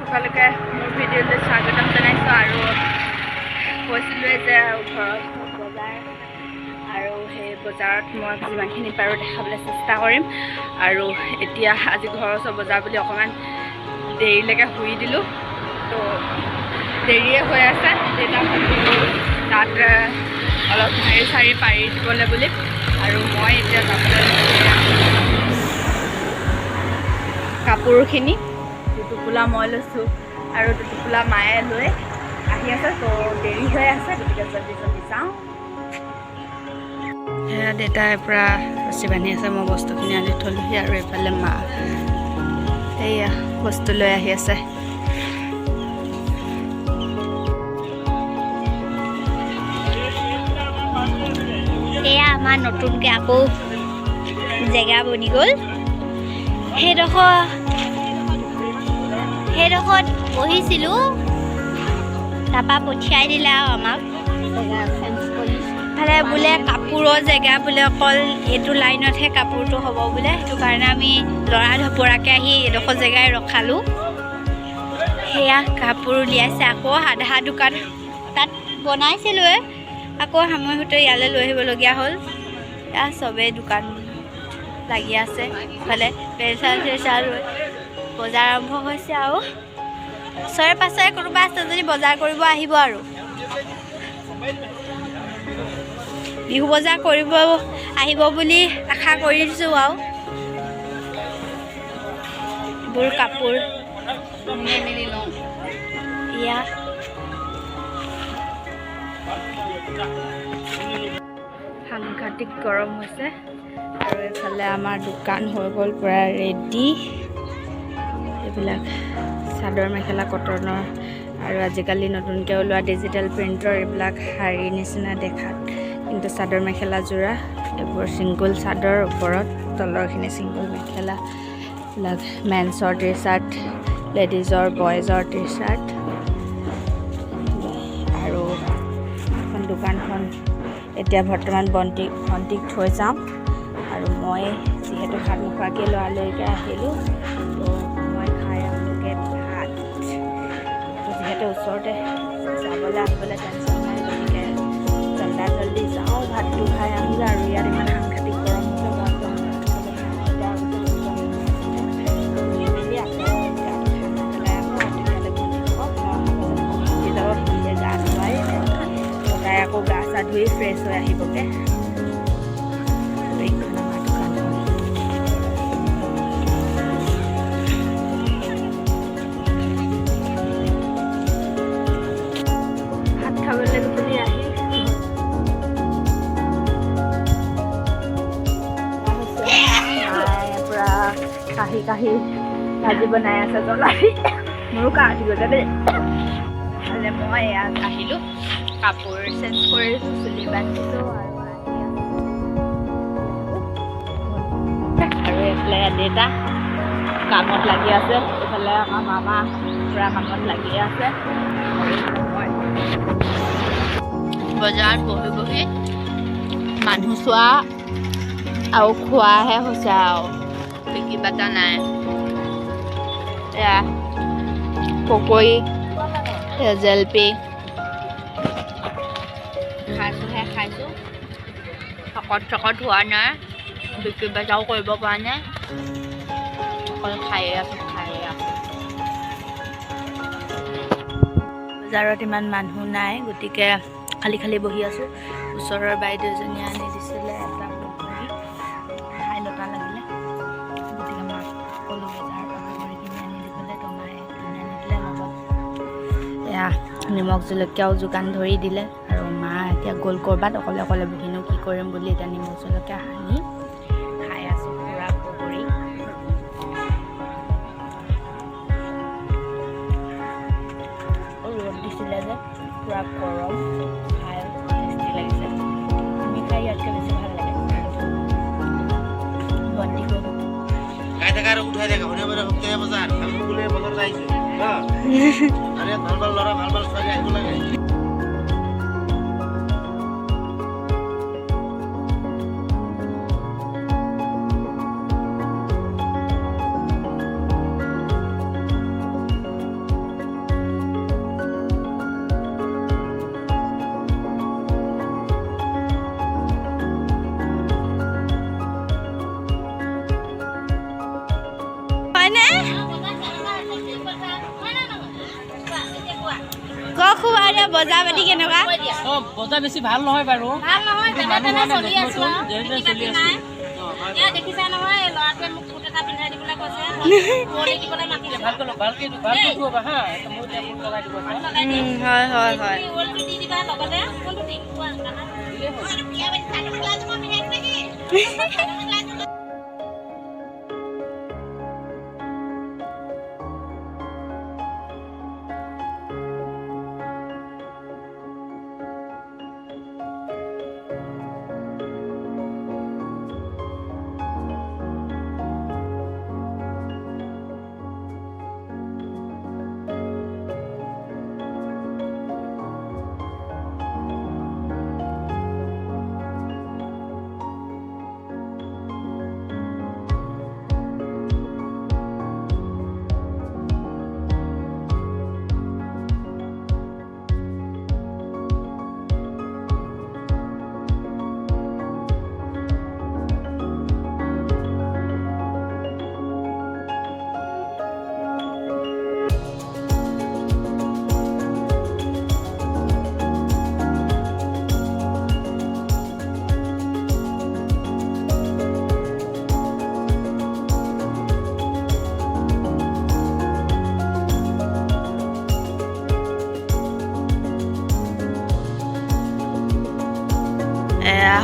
সকলোকে মোৰ ভিডিঅ'লৈ স্বাগতম জনাইছোঁ আৰু কৈছিলোঁৱে যে ঘৰত বজাৰ আৰু সেই বজাৰত মই যিমানখিনি পাৰোঁ দেখাবলৈ চেষ্টা কৰিম আৰু এতিয়া আজি ঘৰৰ ওচৰ বজাৰ বুলি অকণমান দেৰিলৈকে শুই দিলোঁ তো দেৰিয়ে হৈ আছে দেউতা তাত অলপ হেৰি চাৰি পাৰি দিবলৈ বুলি আৰু মই এতিয়া যাবলৈ কাপোৰখিনি টোপোলা মই লৈছোঁ আৰু টোপোলা মায়ে লৈ আহি আছে তো দেৰি হৈ আছে গতিকে জল্দি জল্দি যাওঁ সেয়া দেউতাই পৰা ৰছী বান্ধি আছে মই বস্তুখিনি আনি থ'লোহি আৰু এইফালে মা সেয়া বস্তু লৈ আহি আছে এয়া আমাৰ নতুনকৈ আকৌ জেগা বনি গ'ল সেইডোখৰত বহিছিলোঁ তাৰপৰা পঠিয়াই দিলে আৰু আমাক ইফালে বোলে কাপোৰৰ জেগা বোলে অকল এইটো লাইনতহে কাপোৰটো হ'ব বোলে সেইটো কাৰণে আমি ল'ৰা ধপৰাকৈ আহি এইডোখৰ জেগাই ৰখালোঁ সেয়া কাপোৰ উলিয়াইছে আকৌ আধা দোকান তাত বনাইছিলোঁৱে আকৌ সময়মতে ইয়ালৈ লৈ আহিবলগীয়া হ'ল এয়া চবেই দোকান লাগি আছে ইফালে প্ৰেচাৰ চেচাৰ লৈ বজাৰ আৰম্ভ হৈছে আৰু ওচৰে পাছৰে কোনোবা আছে যদি বজাৰ কৰিব আহিব আৰু বিহু বজাৰ কৰিব আহিব বুলি আশা কৰিছোঁ আৰু এইবোৰ কাপোৰ এয়া সাংঘাতিক গৰম হৈছে আৰু এইফালে আমাৰ দোকান হৈ গ'ল পূৰা ৰেডি এইবিলাক চাদৰ মেখেলা কটনৰ আৰু আজিকালি নতুনকৈ ওলোৱা ডিজিটেল প্ৰিণ্টৰ এইবিলাক শাৰী নিচিনা দেখাত কিন্তু চাদৰ মেখেলা যোৰা এইবোৰ ছিংগল চাদৰ ওপৰত তলৰখিনি ছিংগল মেখেলা এইবিলাক মেন্সৰ টি চাৰ্ট লেডিজৰ বয়জৰ টি চাৰ্ট আৰু এখন দোকানখন এতিয়া বৰ্তমান ভণ্টিক থৈ যাওঁ আৰু মই যিহেতু ভাত নোখোৱাকৈ লৰালৰিকৈ আহিলোঁ তো মই খাই আহোঁগৈ ভাত যিহেতু ওচৰতে যাবলৈ আহিবলৈ টেনশ্যন নাই গতিকে জল্দি যাওঁ ভাতটো খাই আহোঁগৈ আৰু ইয়াত ইমান সাংঘাতিক গৰম হৈছে গা ধুৱাই তাই আকৌ গা চা ধুই ফ্ৰেছ হৈ আহিবগৈ ভাত খাবলৈ টোপনি আহি পূৰা কাহি ভাজি বনাই আছে জ্বলাই মোৰো কাহ উঠি গৈছে দেই মই ইয়াত আহিলোঁ কাপোৰ চেঞ্জ কৰিছোঁ চুলি বান্ধিছোঁ আৰু এইফালে দেউতা কামত লাগি আছে এইফালে আমাৰ মামা পূৰা কামত লাগি আছে মই বজাৰত বহি মানুহ চোৱা আৰু খোৱাহে হৈছে আৰু বিক্ৰী বাটা নাই এয়া পকৰি জেলপি খাইছোঁ চকত হোৱা নাই বিক্ৰী বাটাও কৰিব পৰা নাই অকল খায়ে আছোঁ বজাৰত ইমান মানুহ নাই গতিকে খালী বহি আছোঁ ওচৰৰ বাইদেউজনীয়ে আনি দিছিলে এটা পকৰি খাই লতা লাগিলে গতিকে মাক ক'লোঁ বজাৰৰ পৰা পকৰি কিনি আনি দিবলৈ তোমাই কিনি আনি দিলে লগত এয়া নিমখ জলকীয়াও যোগান ধৰি দিলে আৰু মা এতিয়া গ'ল ক'ৰবাত অকলে বহিনো কি কৰিম বুলি এতিয়া নিমখ জলকীয়া সানি খাই আছোঁ পূৰা পকৰি ৰ'দ দিছিলে যে পূৰা গৰম খাই টেষ্টি লাগিছে তুমি খাই ইয়াতকৈ বেছি ভাল লাগে ভণ্টি গ'ল উঠাই দেখা সপ্তাহে বজাৰ আহিছে ভাল ল'ৰা ভাল ছোৱালী আহিব লাগে খুৱাই দিয়া বজাৰ পাতি কেনেকুৱা বজাৰ বেছি ভাল নহয় বাৰু ভাল নহয় চলি আছো চলি আছে দেখিছা নহয় ল'ৰাটোৱে মোক ফুট এটা পিন্ধাই দিবলৈ কৈছে দিবলৈ মাতিছে ভালকে খুৱাবা হা মই এতিয়া ফুট লগাই দিব হয় হয় হয় দি দিবা লগতে কোনটো দিম কোৱা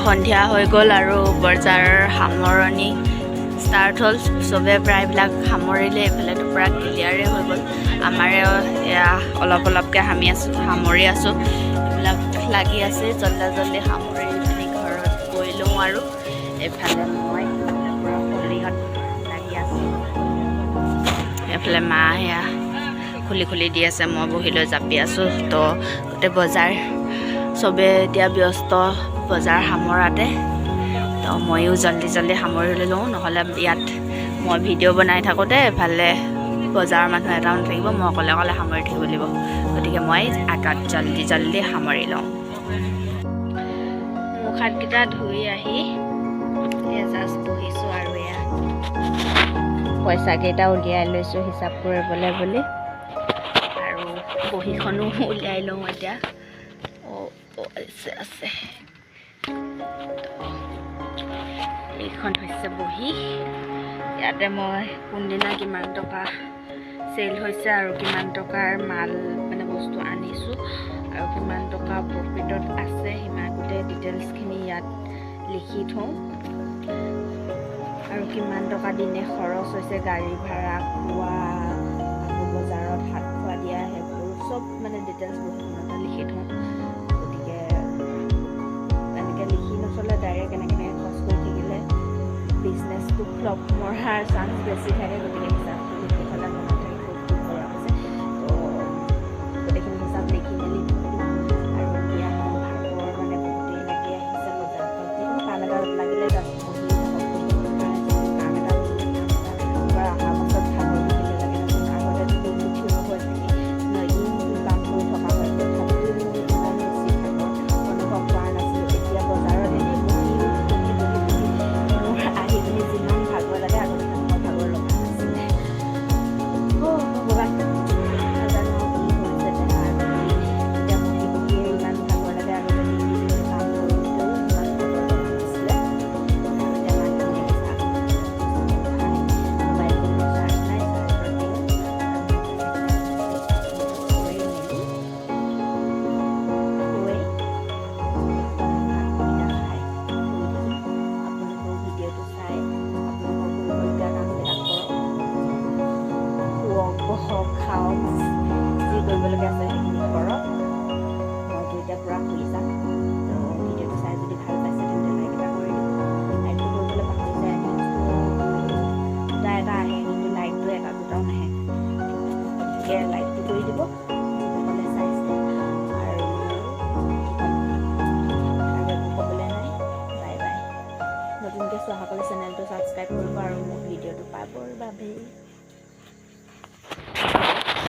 সন্ধিয়া হৈ গ'ল আৰু বজাৰৰ সামৰণি ষ্টাৰ্ট হ'ল চবে প্ৰায়বিলাক সামৰিলে এইফালেতো পূৰা ক্লিয়াৰে হৈ গ'ল আমাৰে এয়া অলপ অলপকৈ সামৰি আছোঁ এইবিলাক লাগি আছে জল্দি সামৰি পিনি ঘৰত গৈ লওঁ আৰু এইফালে মই পূৰা খলিহত লাগি আছোঁ এইফালে মা সেয়া খুলি দি আছে মই বহি লৈ জাপি আছোঁ তো গোটেই বজাৰ চবে এতিয়া ব্যস্ত বজাৰ সামৰাতে তো ময়ো জল্দি সামৰি লওঁ নহ'লে ইয়াত মই ভিডিঅ' বনাই থাকোঁতে এফালে বজাৰৰ মানুহ এটাও নাথাকিব মই অকলে সামৰি থাকিব লাগিব গতিকে মই আকাত জল্দি সামৰি লওঁ মুখ হাতকেইটা ধুই আহি জাষ্ট বহিছোঁ আৰু এয়া পইচাকেইটা উলিয়াই লৈছোঁ হিচাপ কৰিবলৈ বুলি আৰু বহীখনো উলিয়াই লওঁ এতিয়া আছে এইখন হৈছে বহী ইয়াতে মই কোনদিনা কিমান টকা চেল হৈছে আৰু কিমান টকাৰ মাল মানে বস্তু আনিছোঁ আৰু কিমান টকা প্ৰফিটত আছে সিমান গোটেই ডিটেইলছখিনি ইয়াত লিখি থওঁ আৰু কিমান টকা দিনে খৰচ হৈছে গাড়ী ভাড়া খোৱা আকৌ বজাৰত হাত খোৱা দিয়া সেইবোৰ চব মানে ডিটেইলছ বহীখনতে লিখি থওঁ গতিকে এনেকৈ লিখি নথ'লে ডাইৰেক্ট এনেকৈ খৰচ কৰি থাকিলে বিজনেছটো ফ্লপ মৰাৰ চান্স বেছি থাকে গতিকে হিচাপটো লিখি থ'লে মনত থাকে ক'ত কৰা হৈছে তো গোটেইখিনি হিচাপ লিখি মেলি থৈ দিওঁ আৰু এতিয়া মোৰ ভাগৰ মানে বহুতেই এনেকৈ আহিছে বজাৰখন যিকোনো কাম এটা লাগিলে জাষ্ট বহি কাম এটা অহাৰ পাছত ভাগৰ লিখিলে লাগে আগতে যদি উঠিব হৈ থাকে দিনটো কাম কৰি থকা হয় তথাপিতো মোৰ ইমান বেছি ভাগৰ অনুভৱ কৰা নাছিলোঁ এতিয়া বজাৰত এনেই বহি মোৰ আহি পিনি যিমান ভাগৰ লাগে আগতে মই ভাগৰ লগা নাছিলে ভগৱান নাজানো কি হৈছে এতিয়া বহিয়ে ইমান ভাগৰ লাগে আগতে দিনটো কাম কৰোঁতেও ইমান ভাগৰ লগা নাছিলে এতিয়া মোবাইলটো চাৰ্জ নাই চাৰ্জত দিওঁ খাওক যি কৰিবলগীয়া আছে সেইখিনি কৰক মইতো এতিয়া পূৰা শুই যাম তো ভিডিঅ'টো চাই যদি ভাল পাইছে তেন্তে লাইক এটা কৰি দিব লাইকটো কৰিবলৈ পাহৰি যায় দুটা এটা আহে কিন্তু লাইকটো এটা দুটাও নাহে গতিকে লাইকটো কৰি দিব